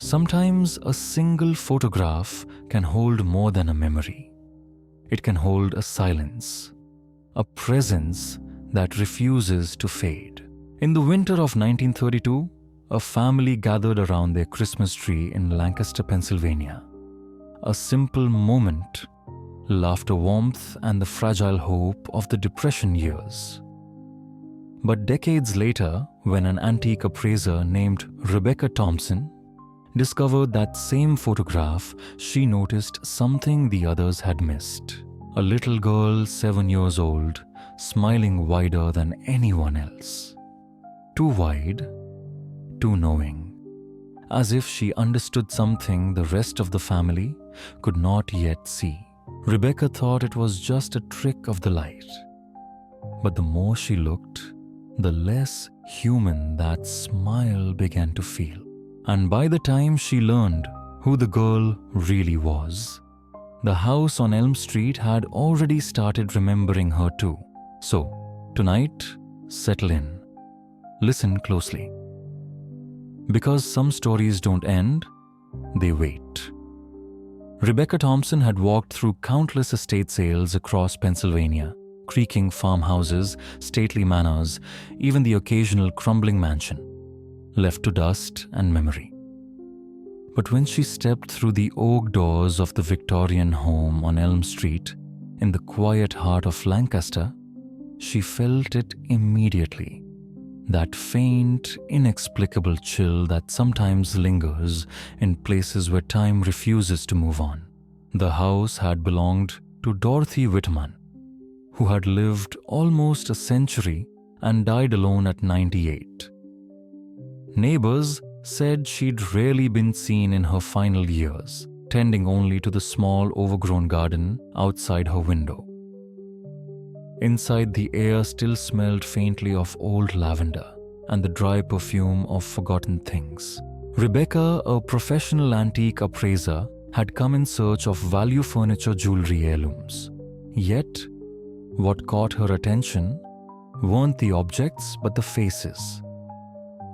Sometimes a single photograph can hold more than a memory. It can hold a silence, a presence that refuses to fade. In the winter of 1932, a family gathered around their Christmas tree in Lancaster, Pennsylvania. A simple moment, laughter, warmth, and the fragile hope of the Depression years. But decades later, when an antique appraiser named Rebecca Thompson discovered that same photograph, she noticed something the others had missed. A little girl, 7 years old, smiling wider than anyone else. Too wide, too knowing. As if she understood something the rest of the family could not yet see. Rebecca thought it was just a trick of the light. But the more she looked, the less human that smile began to feel. And by the time she learned who the girl really was, the house on Elm Street had already started remembering her too. So, tonight, settle in. Listen closely. Because some stories don't end, they wait. Rebecca Thompson had walked through countless estate sales across Pennsylvania, creaking farmhouses, stately manors, even the occasional crumbling mansion, left to dust and memory. But when she stepped through the oak doors of the Victorian home on Elm Street, in the quiet heart of Lancaster, she felt it immediately. That faint, inexplicable chill that sometimes lingers in places where time refuses to move on. The house had belonged to Dorothy Whitman, who had lived almost a century and died alone at 98. Neighbors said she'd rarely been seen in her final years, tending only to the small overgrown garden outside her window. Inside, the air still smelled faintly of old lavender and the dry perfume of forgotten things. Rebecca, a professional antique appraiser, had come in search of value furniture jewelry heirlooms. Yet, what caught her attention weren't the objects but the faces.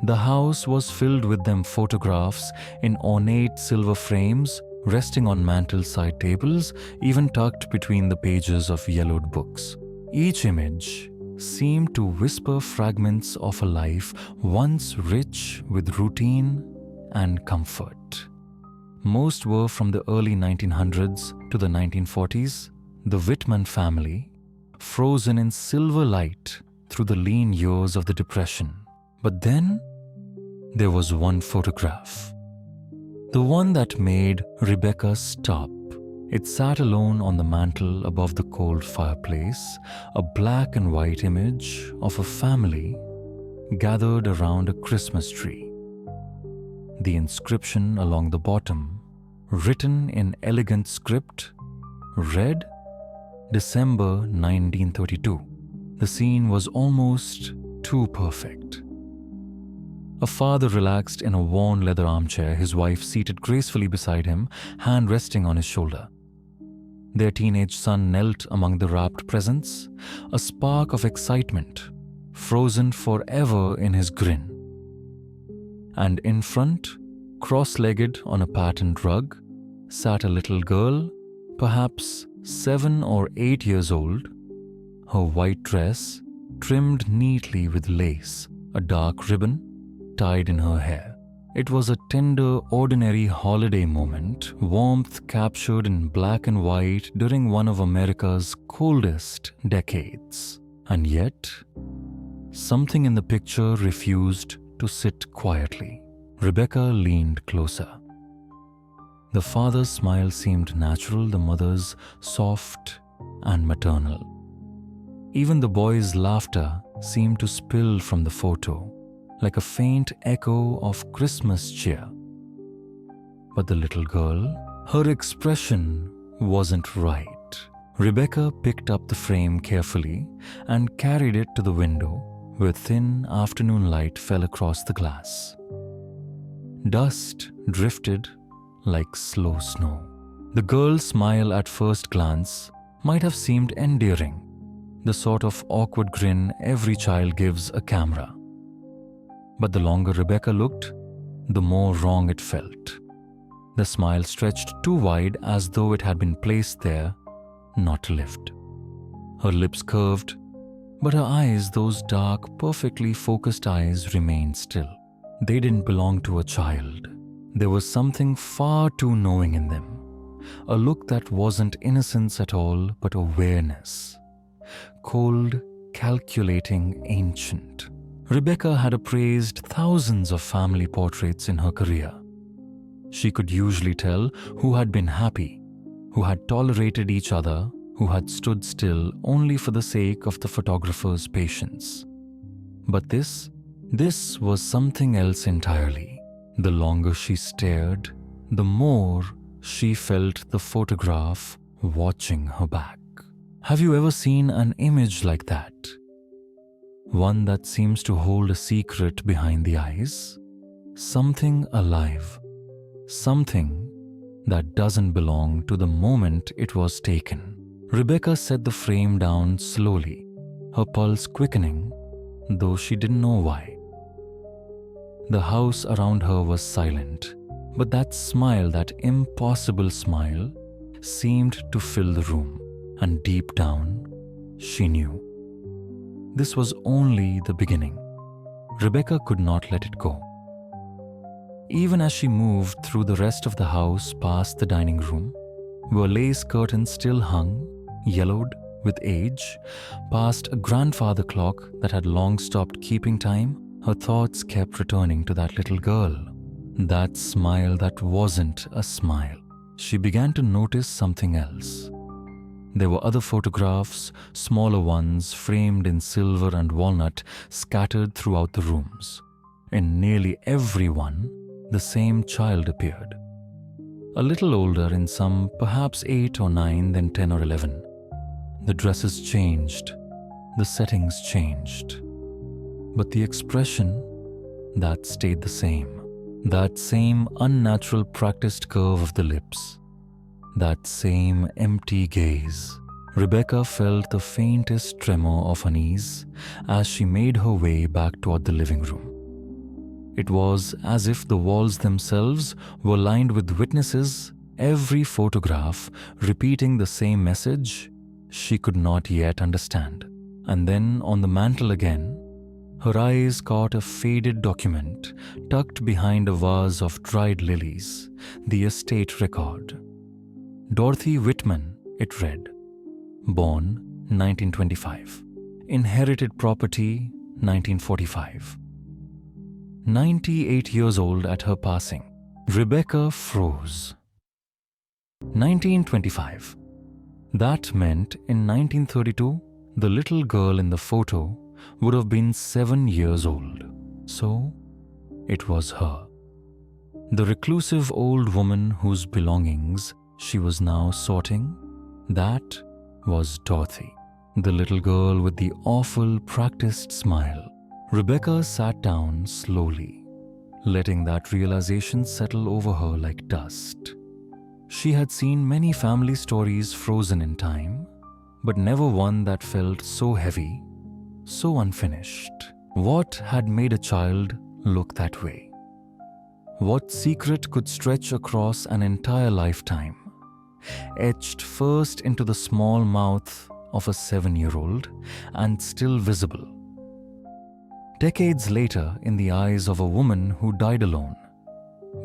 The house was filled with them, photographs in ornate silver frames resting on mantel-side tables, even tucked between the pages of yellowed books. Each image seemed to whisper fragments of a life once rich with routine and comfort. Most were from the early 1900s to the 1940s, the Whitman family, frozen in silver light through the lean years of the Depression. But then, there was one photograph. The one that made Rebecca stop. It sat alone on the mantel above the cold fireplace, a black and white image of a family gathered around a Christmas tree. The inscription along the bottom, written in elegant script, read, December 1932. The scene was almost too perfect. A father relaxed in a worn leather armchair, his wife seated gracefully beside him, hand resting on his shoulder. Their teenage son knelt among the wrapped presents, a spark of excitement, frozen forever in his grin. And in front, cross-legged on a patterned rug, sat a little girl, perhaps 7 or 8 years old, her white dress trimmed neatly with lace, a dark ribbon tied in her hair. It was a tender, ordinary holiday moment, warmth captured in black and white during one of America's coldest decades. And yet, something in the picture refused to sit quietly. Rebecca leaned closer. The father's smile seemed natural, the mother's soft and maternal. Even the boy's laughter seemed to spill from the photo, like a faint echo of Christmas cheer. But the little girl, her expression wasn't right. Rebecca picked up the frame carefully and carried it to the window, where thin afternoon light fell across the glass. Dust drifted like slow snow. The girl's smile at first glance might have seemed endearing, the sort of awkward grin every child gives a camera. But the longer Rebecca looked, the more wrong it felt. The smile stretched too wide as though it had been placed there, not lived. Her lips curved, but her eyes, those dark, perfectly focused eyes, remained still. They didn't belong to a child. There was something far too knowing in them. A look that wasn't innocence at all, but awareness. Cold, calculating, ancient. Rebecca had appraised thousands of family portraits in her career. She could usually tell who had been happy, who had tolerated each other, who had stood still only for the sake of the photographer's patience. But this was something else entirely. The longer she stared, the more she felt the photograph watching her back. Have you ever seen an image like that? One that seems to hold a secret behind the eyes? Something alive. Something that doesn't belong to the moment it was taken. Rebecca set the frame down slowly, her pulse quickening, though she didn't know why. The house around her was silent, but that smile, that impossible smile, seemed to fill the room, and deep down, she knew. This was only the beginning. Rebecca could not let it go. Even as she moved through the rest of the house past the dining room, where lace curtains still hung, yellowed with age, past a grandfather clock that had long stopped keeping time, her thoughts kept returning to that little girl. That smile that wasn't a smile. She began to notice something else. There were other photographs, smaller ones framed in silver and walnut, scattered throughout the rooms. In nearly every one, the same child appeared. A little older in some, perhaps 8 or 9 than 10 or 11. The dresses changed, the settings changed. But the expression, that stayed the same. That same unnatural practiced curve of the lips. That same empty gaze. Rebecca felt the faintest tremor of unease as she made her way back toward the living room. It was as if the walls themselves were lined with witnesses, every photograph repeating the same message she could not yet understand. And then on the mantel again, her eyes caught a faded document tucked behind a vase of dried lilies, the estate record. Dorothy Whitman, it read. Born 1925. Inherited property 1945. 98 years old at her passing. Rebecca froze. 1925. That meant in 1932, the little girl in the photo would have been 7 years old. So, it was her. The reclusive old woman whose belongings she was now sorting, that was Dorothy. The little girl with the awful practiced smile. Rebecca sat down slowly, letting that realization settle over her like dust. She had seen many family stories frozen in time, but never one that felt so heavy, so unfinished. What had made a child look that way? What secret could stretch across an entire lifetime, etched first into the small mouth of a 7-year-old and still visible, decades later in the eyes of a woman who died alone,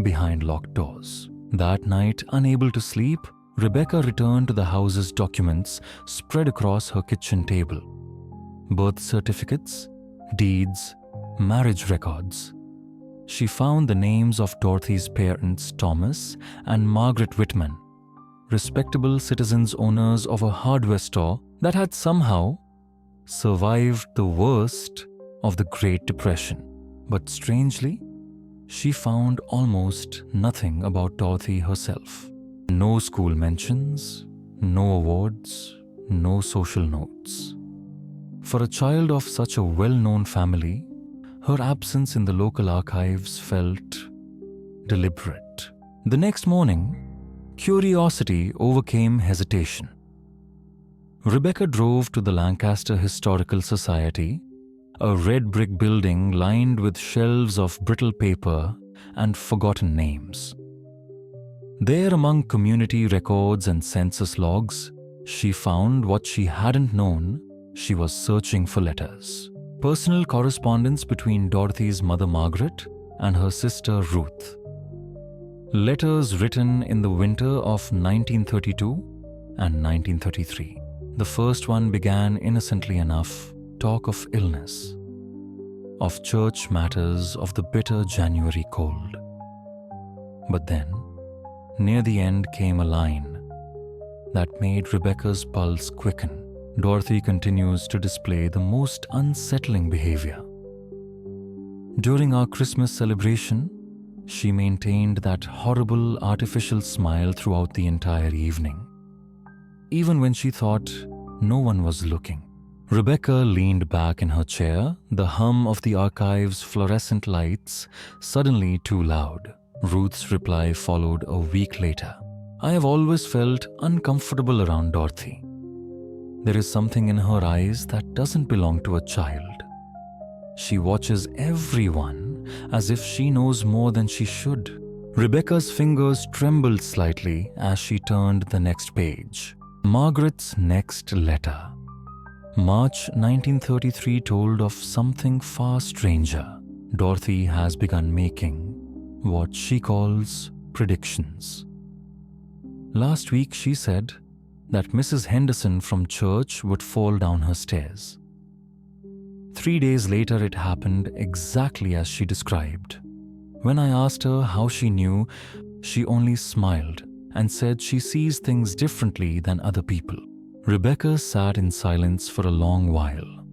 behind locked doors? That night, unable to sleep, Rebecca returned to the house's documents spread across her kitchen table. Birth certificates, deeds, marriage records. She found the names of Dorothy's parents, Thomas and Margaret Whitman, respectable citizens owners of a hardware store that had somehow survived the worst of the Great Depression. But strangely, she found almost nothing about Dorothy herself. No school mentions, no awards, no social notes. For a child of such a well-known family, her absence in the local archives felt deliberate. The next morning, curiosity overcame hesitation. Rebecca drove to the Lancaster Historical Society, a red brick building lined with shelves of brittle paper and forgotten names. There, among community records and census logs, she found what she hadn't known. She was searching for letters. Personal correspondence between Dorothy's mother Margaret and her sister Ruth. Letters written in the winter of 1932 and 1933. The first one began innocently enough, talk of illness, of church matters, of the bitter January cold. But then, near the end came a line that made Rebecca's pulse quicken. Dorothy continues to display the most unsettling behavior. During our Christmas celebration, she maintained that horrible artificial smile throughout the entire evening, even when she thought no one was looking. Rebecca leaned back in her chair, the hum of the archive's fluorescent lights suddenly too loud. Ruth's reply followed a week later. I have always felt uncomfortable around Dorothy. There is something in her eyes that doesn't belong to a child. She watches everyone as if she knows more than she should. Rebecca's fingers trembled slightly as she turned the next page. Margaret's next letter. March 1933 told of something far stranger. Dorothy has begun making what she calls predictions. Last week she said that Mrs. Henderson from church would fall down her stairs. 3 days later it happened exactly as she described. When I asked her how she knew, she only smiled and said she sees things differently than other people. Rebecca sat in silence for a long while.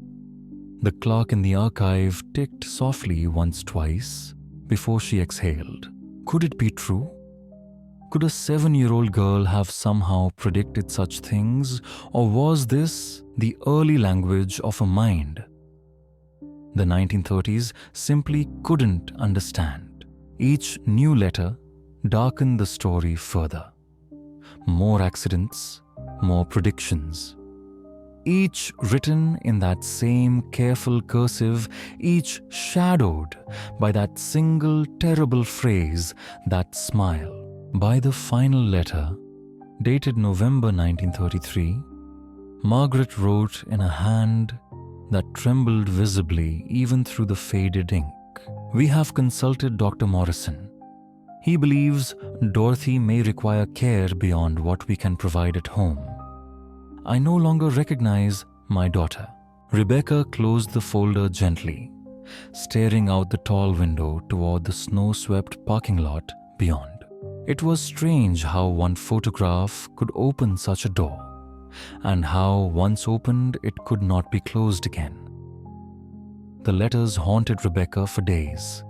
The clock in the archive ticked softly once, twice, before she exhaled. Could it be true? Could a 7-year-old girl have somehow predicted such things, or was this the early language of a mind? The 1930s simply couldn't understand. Each new letter darkened the story further. More accidents, more predictions. Each written in that same careful cursive, each shadowed by that single terrible phrase, that smile. By the final letter, dated November 1933, Margaret wrote in a hand that trembled visibly even through the faded ink. We have consulted Dr. Morrison. He believes Dorothy may require care beyond what we can provide at home. I no longer recognize my daughter. Rebecca closed the folder gently, staring out the tall window toward the snow-swept parking lot beyond. It was strange how one photograph could open such a door, and how once opened it could not be closed again. The letters haunted Rebecca for days.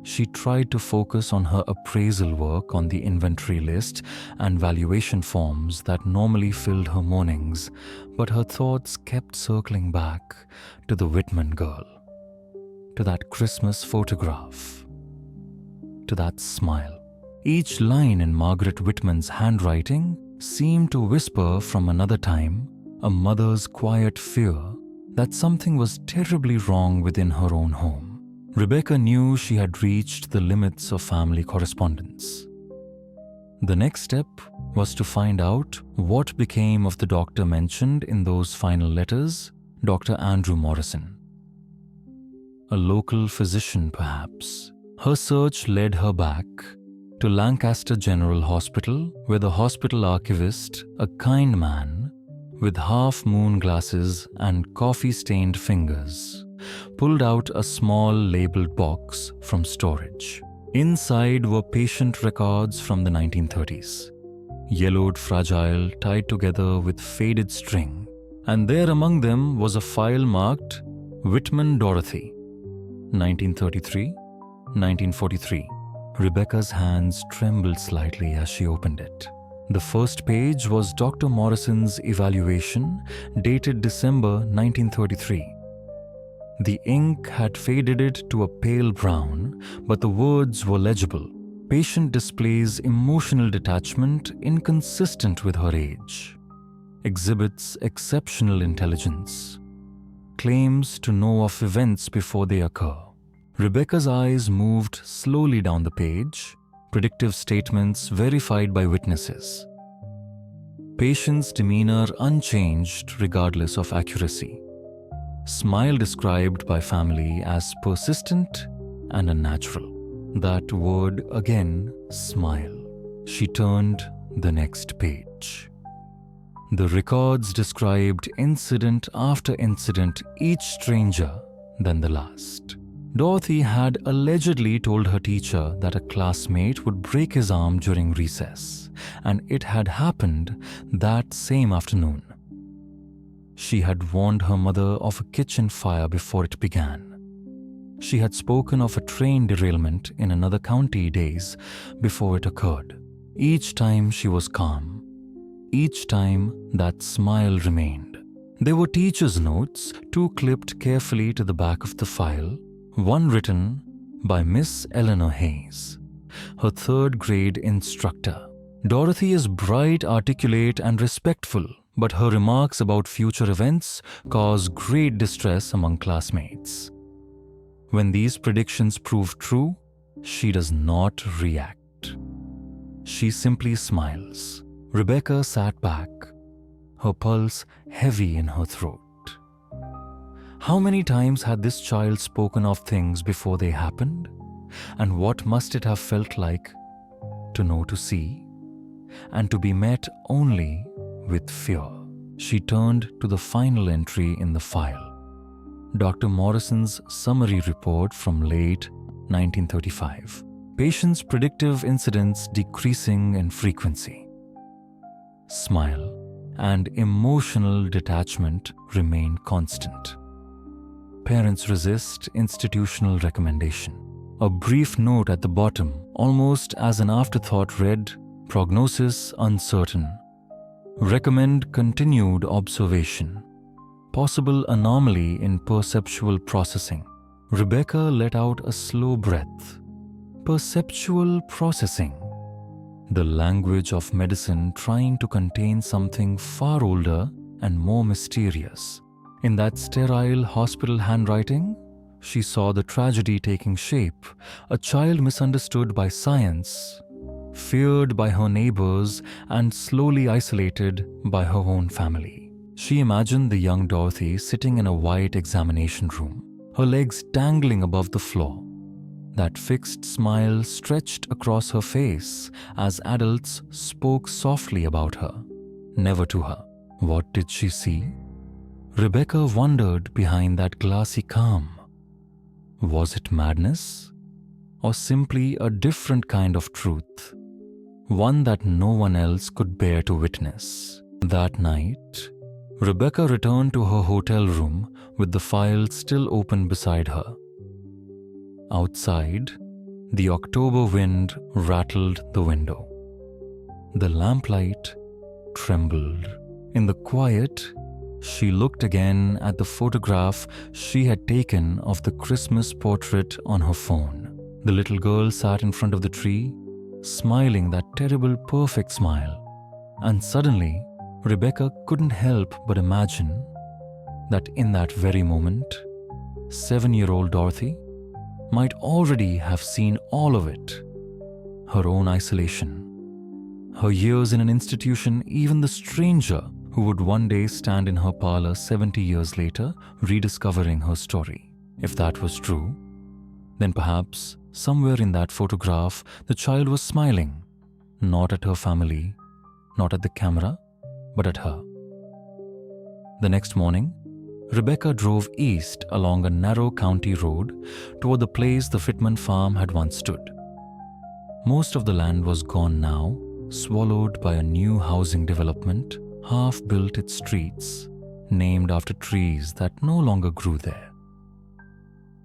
She tried to focus on her appraisal work on the inventory list and valuation forms that normally filled her mornings, but her thoughts kept circling back to the Whitman girl, to that Christmas photograph, to that smile. Each line in Margaret Whitman's handwriting seemed to whisper from another time, a mother's quiet fear that something was terribly wrong within her own home. Rebecca knew she had reached the limits of family correspondence. The next step was to find out what became of the doctor mentioned in those final letters, Dr. Andrew Morrison. A local physician, perhaps. Her search led her back to Lancaster General Hospital, where the hospital archivist, a kind man with half-moon glasses and coffee-stained fingers, pulled out a small labeled box from storage. Inside were patient records from the 1930s, yellowed, fragile, tied together with faded string, and there among them was a file marked Whitman Dorothy, 1933, 1943. Rebecca's hands trembled slightly as she opened it. The first page was Dr. Morrison's evaluation, dated December 1933. The ink had faded it to a pale brown, but the words were legible. Patient displays emotional detachment inconsistent with her age. Exhibits exceptional intelligence. Claims to know of events before they occur. Rebecca's eyes moved slowly down the page, predictive statements verified by witnesses. Patient's demeanor unchanged regardless of accuracy. Smile described by family as persistent and unnatural. That word again, smile. She turned the next page. The records described incident after incident, each stranger than the last. Dorothy had allegedly told her teacher that a classmate would break his arm during recess, and it had happened that same afternoon. She had warned her mother of a kitchen fire before it began. She had spoken of a train derailment in another county days before it occurred. Each time she was calm. Each time that smile remained. There were teacher's notes, 2 clipped carefully to the back of the file, one written by Miss Eleanor Hayes, her 3rd grade instructor. Dorothy is bright, articulate, and respectful, but her remarks about future events cause great distress among classmates. When these predictions prove true, she does not react. She simply smiles. Rebecca sat back, her pulse heavy in her throat. How many times had this child spoken of things before they happened? And what must it have felt like to know to see and to be met only with fear? She turned to the final entry in the file. Dr. Morrison's summary report from late 1935. Patient's predictive incidents decreasing in frequency. Smile and emotional detachment remain constant. Parents resist institutional recommendation. A brief note at the bottom, almost as an afterthought, read, "Prognosis uncertain. Recommend continued observation. Possible anomaly in perceptual processing." Rebecca let out a slow breath. Perceptual processing. The language of medicine trying to contain something far older and more mysterious. In that sterile hospital handwriting, she saw the tragedy taking shape, a child misunderstood by science, feared by her neighbors, and slowly isolated by her own family. She imagined the young Dorothy sitting in a white examination room, her legs dangling above the floor. That fixed smile stretched across her face as adults spoke softly about her, never to her. What did she see? Rebecca wondered behind that glassy calm. Was it madness? Or simply a different kind of truth? One that no one else could bear to witness. That night, Rebecca returned to her hotel room with the file still open beside her. Outside, the October wind rattled the window. The lamplight trembled. In the quiet, she looked again at the photograph she had taken of the Christmas portrait on her phone. The little girl sat in front of the tree, smiling that terrible perfect smile. And suddenly, Rebecca couldn't help but imagine that in that very moment, 7-year-old Dorothy might already have seen all of it. Her own isolation, her years in an institution, even the stranger who would one day stand in her parlor 70 years later, rediscovering her story. If that was true, then perhaps somewhere in that photograph, the child was smiling, not at her family, not at the camera, but at her. The next morning, Rebecca drove east along a narrow county road toward the place the Fitman farm had once stood. Most of the land was gone now, swallowed by a new housing development, half built its streets, named after trees that no longer grew there.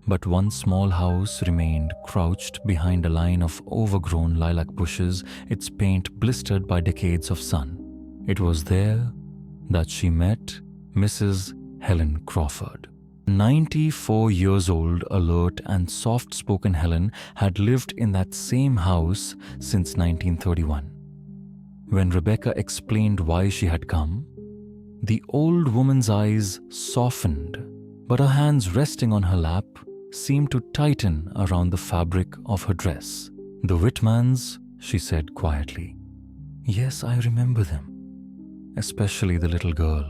But one small house remained crouched behind a line of overgrown lilac bushes, its paint blistered by decades of sun. It was there that she met Mrs. Helen Crawford. 94 years old, alert and soft-spoken Helen had lived in that same house since 1931. When Rebecca explained why she had come, the old woman's eyes softened, but her hands resting on her lap seemed to tighten around the fabric of her dress. "The Whitmans," she said quietly. "Yes, I remember them. Especially the little girl."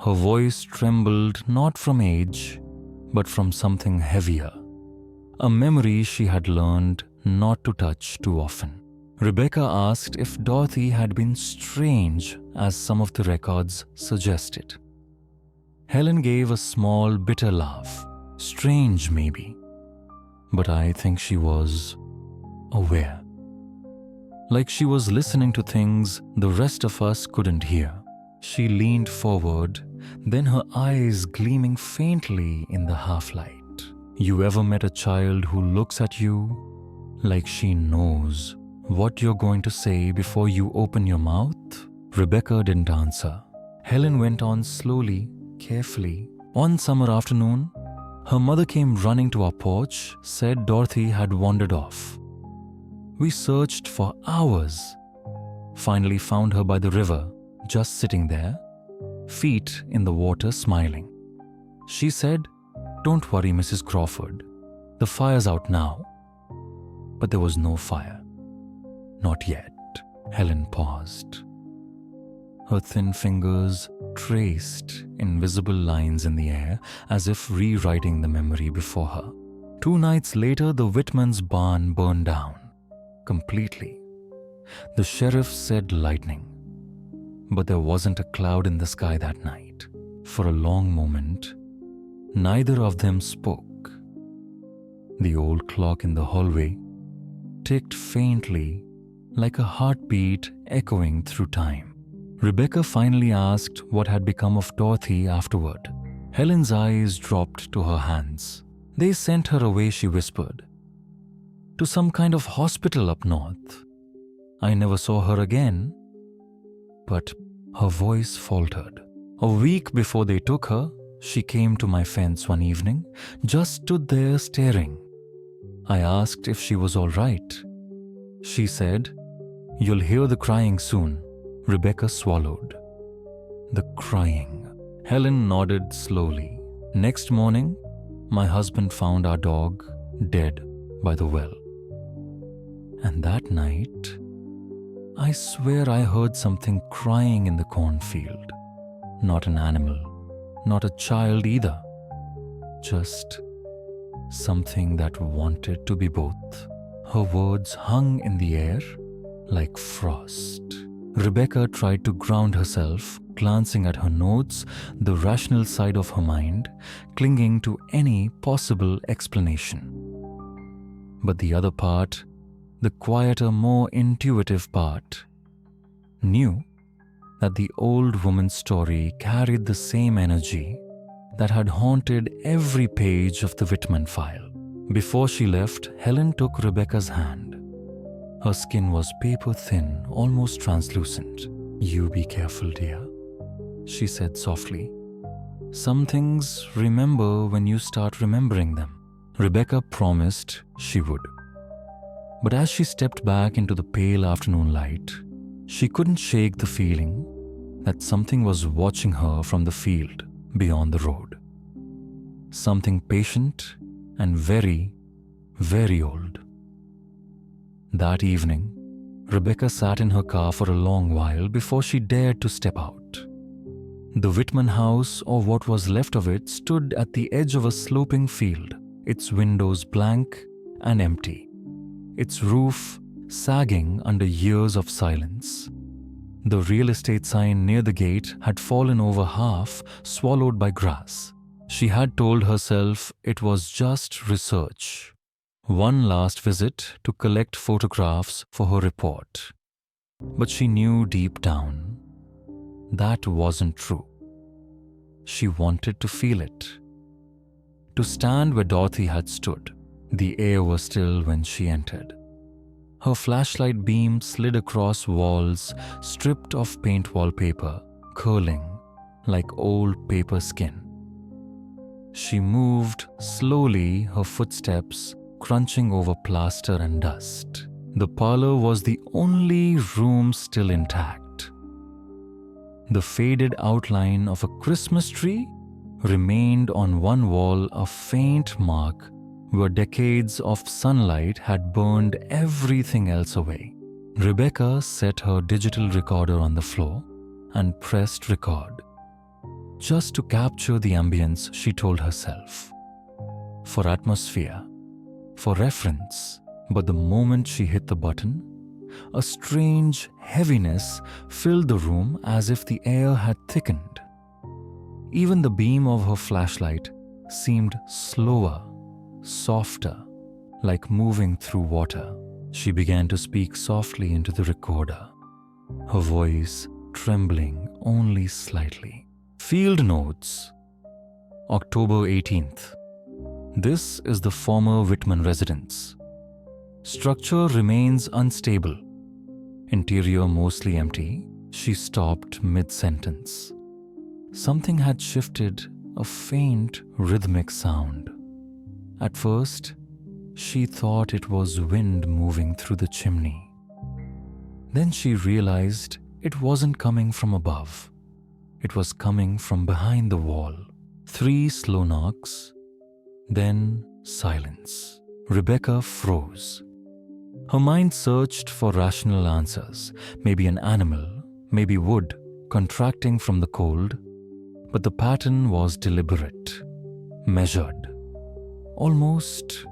Her voice trembled not from age, but from something heavier. A memory she had learned not to touch too often. Rebecca asked if Dorothy had been strange, as some of the records suggested. Helen gave a small, bitter laugh. Strange, maybe. But I think she was aware. Like she was listening to things the rest of us couldn't hear. She leaned forward, then her eyes gleaming faintly in the half-light. You ever met a child who looks at you like she knows what you're going to say before you open your mouth? Rebecca didn't answer. Helen went on slowly, carefully. One summer afternoon, her mother came running to our porch, said Dorothy had wandered off. We searched for hours. Finally found her by the river, just sitting there, feet in the water, smiling. She said, "Don't worry, Mrs. Crawford. The fire's out now." But there was no fire. Not yet. Helen paused. Her thin fingers traced invisible lines in the air as if rewriting the memory before her. 2 nights later, the Whitmans' barn burned down. Completely. The sheriff said lightning. But there wasn't a cloud in the sky that night. For a long moment, neither of them spoke. The old clock in the hallway ticked faintly, like a heartbeat echoing through time. Rebecca finally asked what had become of Dorothy afterward. Helen's eyes dropped to her hands. "They sent her away," she whispered. "To some kind of hospital up north. I never saw her again." But her voice faltered. A week before they took her, she came to my fence one evening, just stood there staring. I asked if she was all right. She said, "You'll hear the crying soon." Rebecca swallowed. The crying. Helen nodded slowly. Next morning, my husband found our dog dead by the well. And that night, I swear I heard something crying in the cornfield. Not an animal, not a child either. Just something that wanted to be both. Her words hung in the air like frost. Rebecca tried to ground herself, glancing at her notes, the rational side of her mind, clinging to any possible explanation. But the other part, the quieter, more intuitive part, knew that the old woman's story carried the same energy that had haunted every page of the Whitman file. Before she left, Helen took Rebecca's hand. Her skin was paper thin, almost translucent. "You be careful, dear," she said softly. "Some things remember when you start remembering them." Rebecca promised she would. But as she stepped back into the pale afternoon light, she couldn't shake the feeling that something was watching her from the field beyond the road. Something patient and very, very old. That evening, Rebecca sat in her car for a long while before she dared to step out. The Whitman house, or what was left of it, stood at the edge of a sloping field, its windows blank and empty, its roof sagging under years of silence. The real estate sign near the gate had fallen over half, swallowed by grass. She had told herself it was just research. One last visit to collect photographs for her report. But she knew deep down that wasn't true. She wanted to feel it. To stand where Dorothy had stood. The air was still when she entered. Her flashlight beam slid across walls stripped of paint wallpaper, curling like old paper skin. She moved slowly, her footsteps crunching over plaster and dust. The parlor was the only room still intact. The faded outline of a Christmas tree remained on one wall, a faint mark where decades of sunlight had burned everything else away. Rebecca set her digital recorder on the floor and pressed record, just to capture the ambience, she told herself. For atmosphere, for reference. But the moment she hit the button, a strange heaviness filled the room as if the air had thickened. Even the beam of her flashlight seemed slower, softer, like moving through water. She began to speak softly into the recorder, her voice trembling only slightly. Field notes. October 18th. This is the former Whitman residence. Structure remains unstable. Interior mostly empty. She stopped mid-sentence. Something had shifted, a faint rhythmic sound. At first, she thought it was wind moving through the chimney. Then she realized it wasn't coming from above. It was coming from behind the wall. 3 slow knocks, then silence. Rebecca froze. Her mind searched for rational answers, maybe an animal, maybe wood, contracting from the cold, but the pattern was deliberate, measured, almost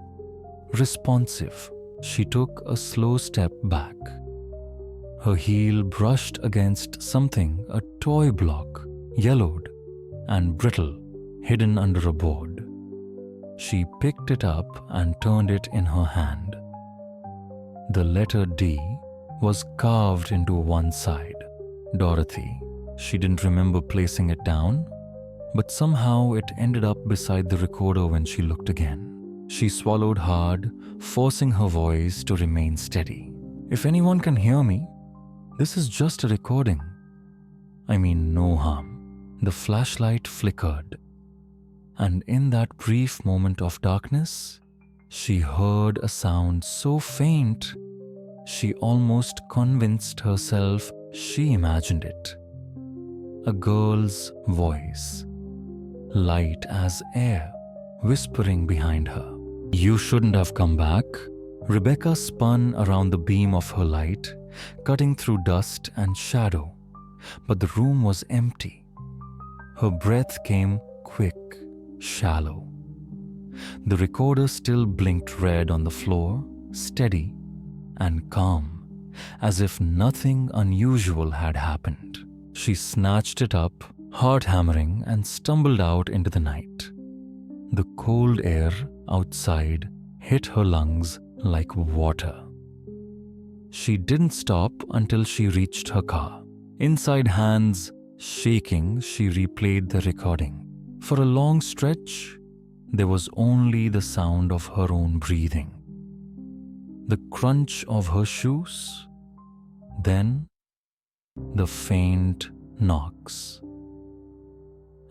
responsive. She took a slow step back. Her heel brushed against something, a toy block, yellowed and brittle, hidden under a board. She picked it up and turned it in her hand. The letter D was carved into one side. Dorothy. She didn't remember placing it down, but somehow it ended up beside the recorder when she looked again. She swallowed hard, forcing her voice to remain steady. If anyone can hear me, this is just a recording. I mean, no harm. The flashlight flickered, and in that brief moment of darkness, she heard a sound so faint, she almost convinced herself she imagined it. A girl's voice, light as air, whispering behind her. You shouldn't have come back. Rebecca spun around the beam of her light, cutting through dust and shadow, but the room was empty. Her breath came quick, shallow. The recorder still blinked red on the floor, steady and calm, as if nothing unusual had happened. She snatched it up, heart hammering, and stumbled out into the night. The cold air outside hit her lungs like water. She didn't stop until she reached her car. Inside, hands shaking, she replayed the recording. For a long stretch, there was only the sound of her own breathing, the crunch of her shoes, then the faint knocks.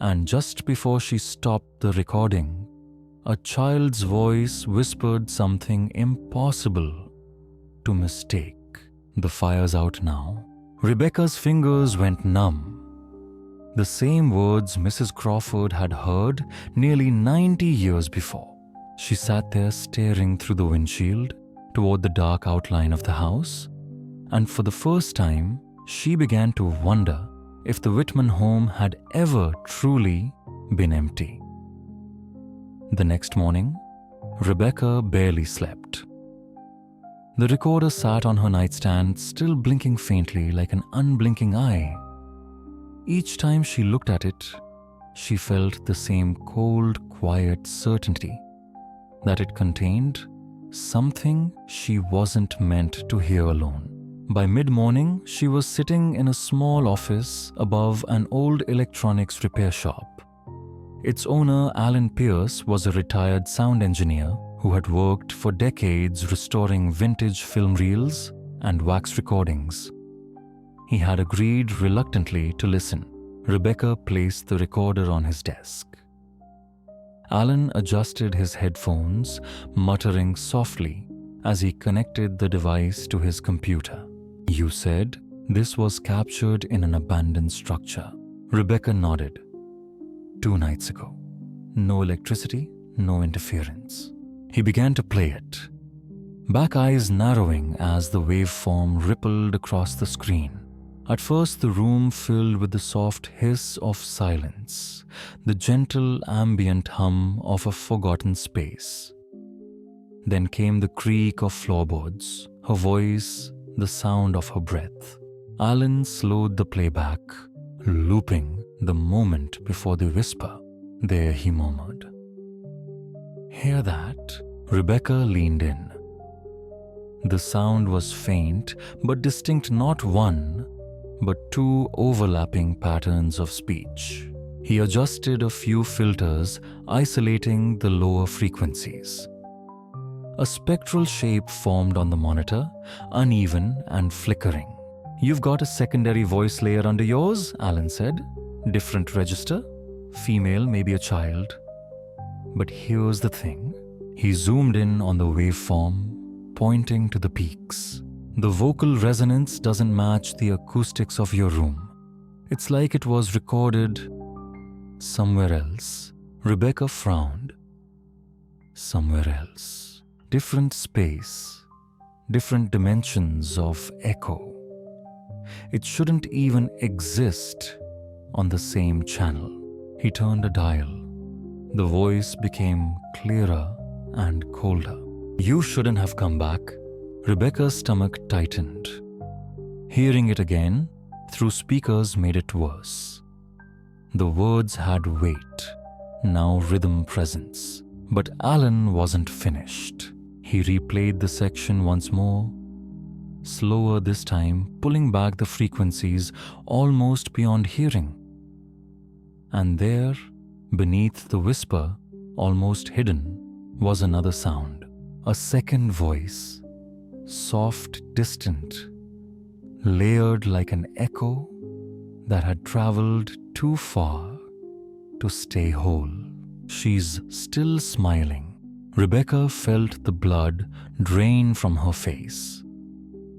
And just before she stopped the recording, a child's voice whispered something impossible to mistake. The fire's out now. Rebecca's fingers went numb. The same words Mrs. Crawford had heard nearly 90 years before. She sat there staring through the windshield toward the dark outline of the house, and for the first time, she began to wonder if the Whitman home had ever truly been empty. The next morning, Rebecca barely slept. The recorder sat on her nightstand, still blinking faintly like an unblinking eye. Each time she looked at it, she felt the same cold, quiet certainty that it contained something she wasn't meant to hear alone. By mid-morning, she was sitting in a small office above an old electronics repair shop. Its owner, Alan Pierce, was a retired sound engineer who had worked for decades restoring vintage film reels and wax recordings. He had agreed reluctantly to listen. Rebecca placed the recorder on his desk. Alan adjusted his headphones, muttering softly as he connected the device to his computer. You said this was captured in an abandoned structure. Rebecca nodded. 2 nights ago. No electricity, no interference. He began to play it, back eyes narrowing as the waveform rippled across the screen. At first, the room filled with the soft hiss of silence, the gentle ambient hum of a forgotten space. Then came the creak of floorboards, her voice, the sound of her breath. Alan slowed the playback, looping the moment before the whisper. There, he murmured. Hear that? Rebecca leaned in. The sound was faint, but distinct, not one, but two overlapping patterns of speech. He adjusted a few filters, isolating the lower frequencies. A spectral shape formed on the monitor, uneven and flickering. You've got a secondary voice layer under yours, Alan said. Different register, female, maybe a child. But here's the thing. He zoomed in on the waveform, pointing to the peaks. The vocal resonance doesn't match the acoustics of your room. It's like it was recorded somewhere else. Rebecca frowned. Somewhere else. Different space. Different dimensions of echo. It shouldn't even exist on the same channel. He turned a dial. The voice became clearer and colder. You shouldn't have come back. Rebecca's stomach tightened. Hearing it again through speakers made it worse. The words had weight, now rhythm presence. But Alan wasn't finished. He replayed the section once more, slower this time, pulling back the frequencies almost beyond hearing. And there, beneath the whisper, almost hidden, was another sound. A second voice. Soft, distant, layered like an echo that had traveled too far to stay whole. She's still smiling. Rebecca felt the blood drain from her face.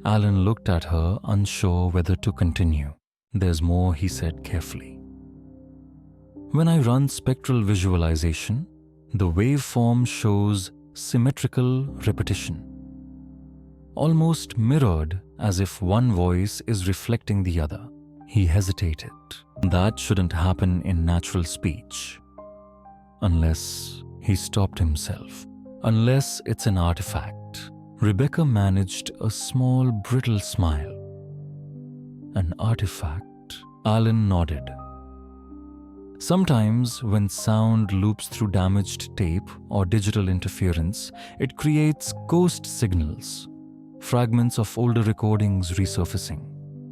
Alan looked at her, unsure whether to continue. There's more, he said carefully. When I run spectral visualization, the waveform shows symmetrical repetition. Almost mirrored, as if one voice is reflecting the other. He hesitated. That shouldn't happen in natural speech. Unless he stopped himself. Unless it's an artifact. Rebecca managed a small, brittle smile. An artifact? Alan nodded. Sometimes, when sound loops through damaged tape or digital interference, it creates ghost signals. Fragments of older recordings resurfacing,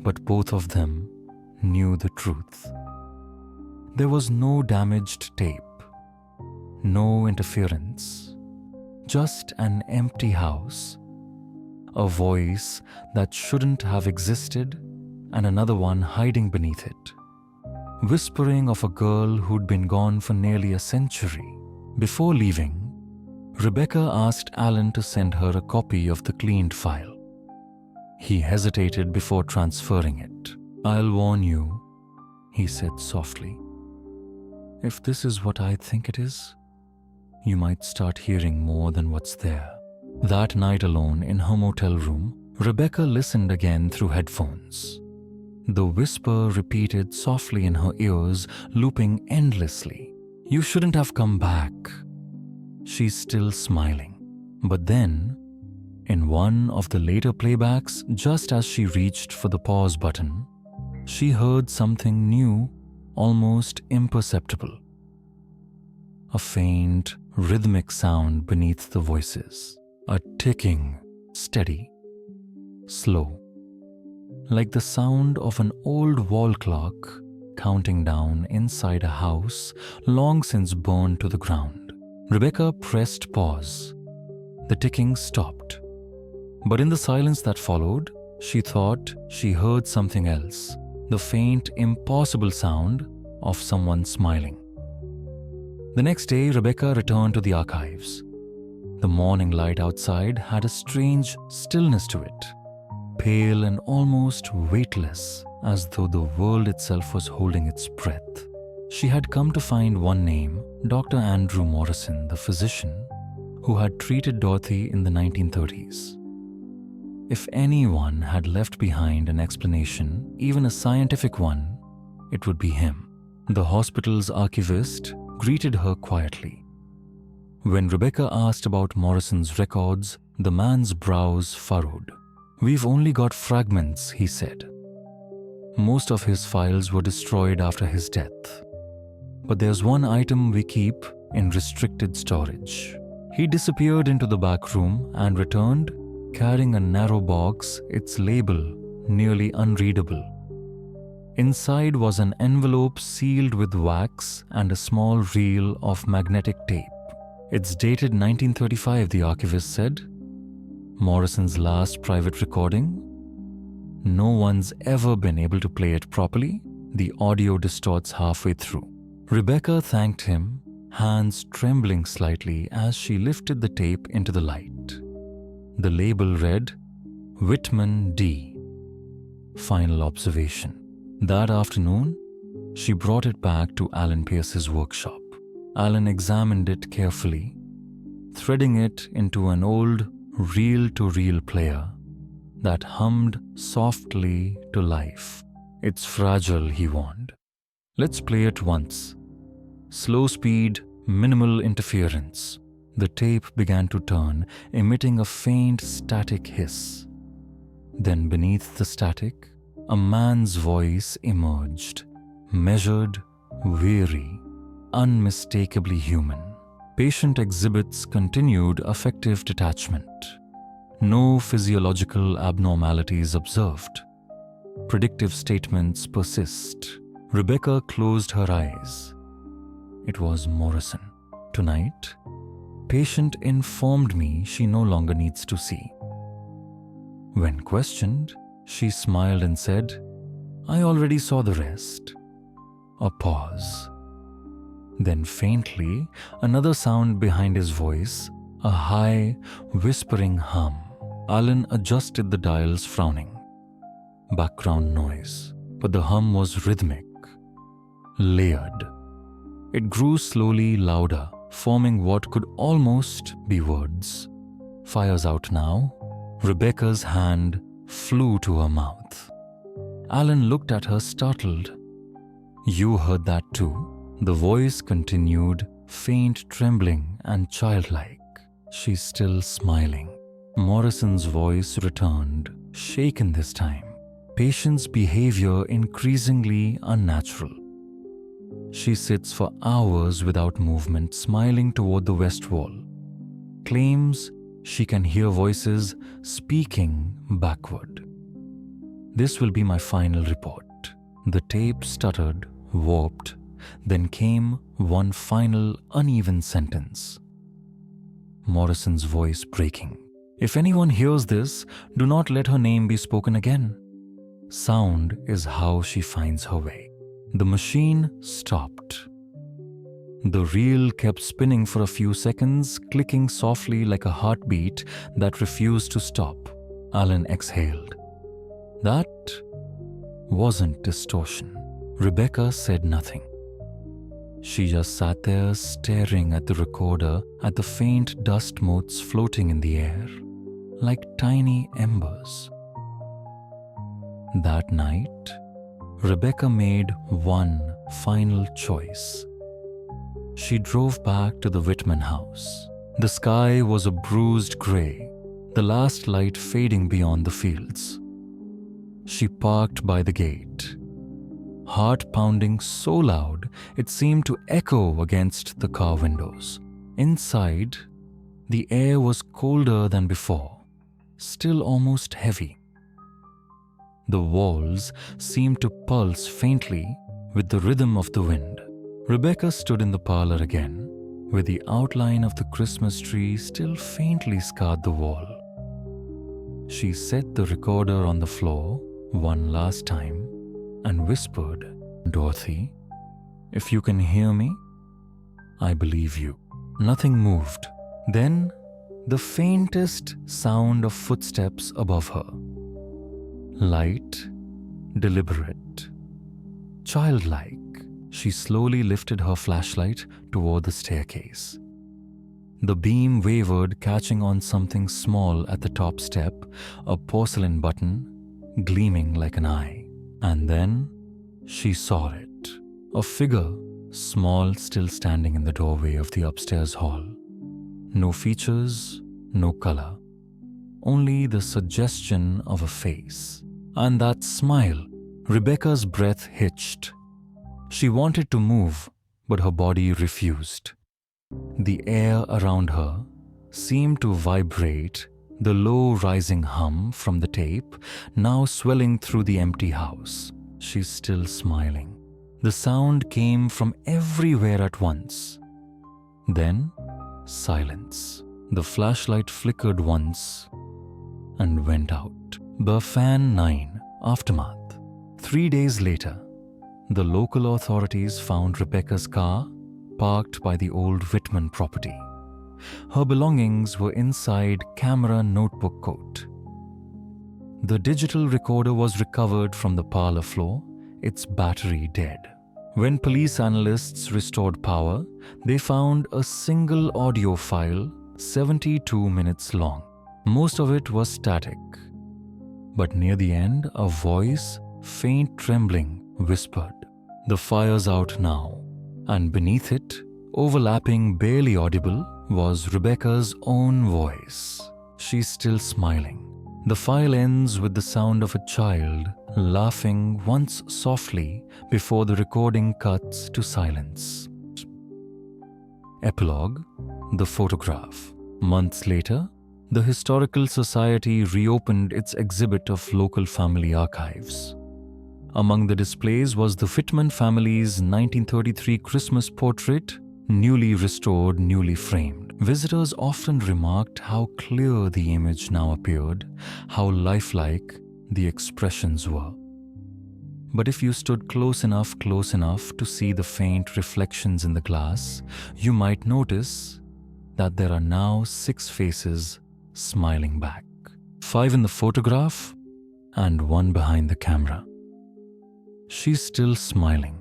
but both of them knew the truth. There was no damaged tape, no interference, just an empty house, a voice that shouldn't have existed and another one hiding beneath it, whispering of a girl who'd been gone for nearly a century. Before leaving, Rebecca asked Alan to send her a copy of the cleaned file. He hesitated before transferring it. I'll warn you, he said softly. If this is what I think it is, you might start hearing more than what's there. That night alone in her motel room, Rebecca listened again through headphones. The whisper repeated softly in her ears, looping endlessly. You shouldn't have come back. She's still smiling. But then, in one of the later playbacks, just as she reached for the pause button, she heard something new, almost imperceptible. A faint, rhythmic sound beneath the voices. A ticking, steady, slow. Like the sound of an old wall clock counting down inside a house long since burned to the ground. Rebecca pressed pause. The ticking stopped. But in the silence that followed, she thought she heard something else. The faint, impossible sound of someone smiling. The next day, Rebecca returned to the archives. The morning light outside had a strange stillness to it, pale and almost weightless, as though the world itself was holding its breath. She had come to find one name, Dr. Andrew Morrison, the physician, who had treated Dorothy in the 1930s. If anyone had left behind an explanation, even a scientific one, it would be him. The hospital's archivist greeted her quietly. When Rebecca asked about Morrison's records, the man's brows furrowed. "We've only got fragments," he said. "Most of his files were destroyed after his death. But there's one item we keep in restricted storage." He disappeared into the back room and returned carrying a narrow box, its label nearly unreadable. Inside was an envelope sealed with wax and a small reel of magnetic tape. "It's dated 1935, the archivist said. Morrison's last private recording. No one's ever been able to play it properly. The audio distorts halfway through." Rebecca thanked him, hands trembling slightly as she lifted the tape into the light. The label read, "Whitman D. Final observation." That afternoon, she brought it back to Alan Pierce's workshop. Alan examined it carefully, threading it into an old reel-to-reel player that hummed softly to life. "It's fragile," he warned. "Let's play it once. Slow speed, minimal interference." The tape began to turn, emitting a faint static hiss. Then beneath the static, a man's voice emerged, measured, weary, unmistakably human. Patient exhibits continued affective detachment. No physiological abnormalities observed. Predictive statements persist. Rebecca closed her eyes. It was Morrison. "Tonight, patient informed me she no longer needs to see." When questioned, she smiled and said, "I already saw the rest." A pause. Then faintly, another sound behind his voice, a high, whispering hum. Alan adjusted the dials, frowning. Background noise, but the hum was rhythmic, layered. It grew slowly louder, forming what could almost be words. "Fire's out now." Rebecca's hand flew to her mouth. Alan looked at her, startled. "You heard that too?" The voice continued, faint trembling and childlike. "She's still smiling." Morrison's voice returned, shaken this time. Patient's behavior increasingly unnatural. She sits for hours without movement, smiling toward the west wall. Claims she can hear voices speaking backward. "This will be my final report." The tape stuttered, warped, then came one final uneven sentence. Morrison's voice breaking. "If anyone hears this, do not let her name be spoken again. Sound is how she finds her way." The machine stopped. The reel kept spinning for a few seconds, clicking softly like a heartbeat that refused to stop. Alan exhaled. That wasn't distortion. Rebecca said nothing. She just sat there staring at the recorder, at the faint dust motes floating in the air, like tiny embers. That night, Rebecca made one final choice. She drove back to the Whitman house. The sky was a bruised gray, the last light fading beyond the fields. She parked by the gate, heart pounding so loud it seemed to echo against the car windows. Inside, the air was colder than before, still almost heavy. The walls seemed to pulse faintly with the rhythm of the wind. Rebecca stood in the parlor again, where the outline of the Christmas tree still faintly scarred the wall. She set the recorder on the floor one last time and whispered, "Dorothy, if you can hear me, I believe you." Nothing moved. Then, the faintest sound of footsteps above her. Light, deliberate, childlike, she slowly lifted her flashlight toward the staircase. The beam wavered, catching on something small at the top step, a porcelain button gleaming like an eye. And then she saw it. A figure, small, still standing in the doorway of the upstairs hall. No features, no color. Only the suggestion of a face. And that smile. Rebecca's breath hitched. She wanted to move, but her body refused. The air around her seemed to vibrate, the low rising hum from the tape now swelling through the empty house. She's still smiling. The sound came from everywhere at once. Then, silence. The flashlight flickered once and went out. Burfan 9, Aftermath. 3 days later, the local authorities found Rebecca's car parked by the old Whitman property. Her belongings were inside camera notebook coat. The digital recorder was recovered from the parlor floor, its battery dead. When police analysts restored power, they found a single audio file 72 minutes long. Most of it was static. But near the end, a voice, faint trembling, whispered, "The fire's out now." And beneath it, overlapping, barely audible, was Rebecca's own voice. She's still smiling. The file ends with the sound of a child laughing once softly before the recording cuts to silence. Epilogue: The photograph. Months later, the Historical Society reopened its exhibit of local family archives. Among the displays was the Whitman family's 1933 Christmas portrait, newly restored, newly framed. Visitors often remarked how clear the image now appeared, how lifelike the expressions were. But if you stood close enough to see the faint reflections in the glass, you might notice that there are now 6 faces smiling back. 5 in the photograph and 1 behind the camera. She's still smiling.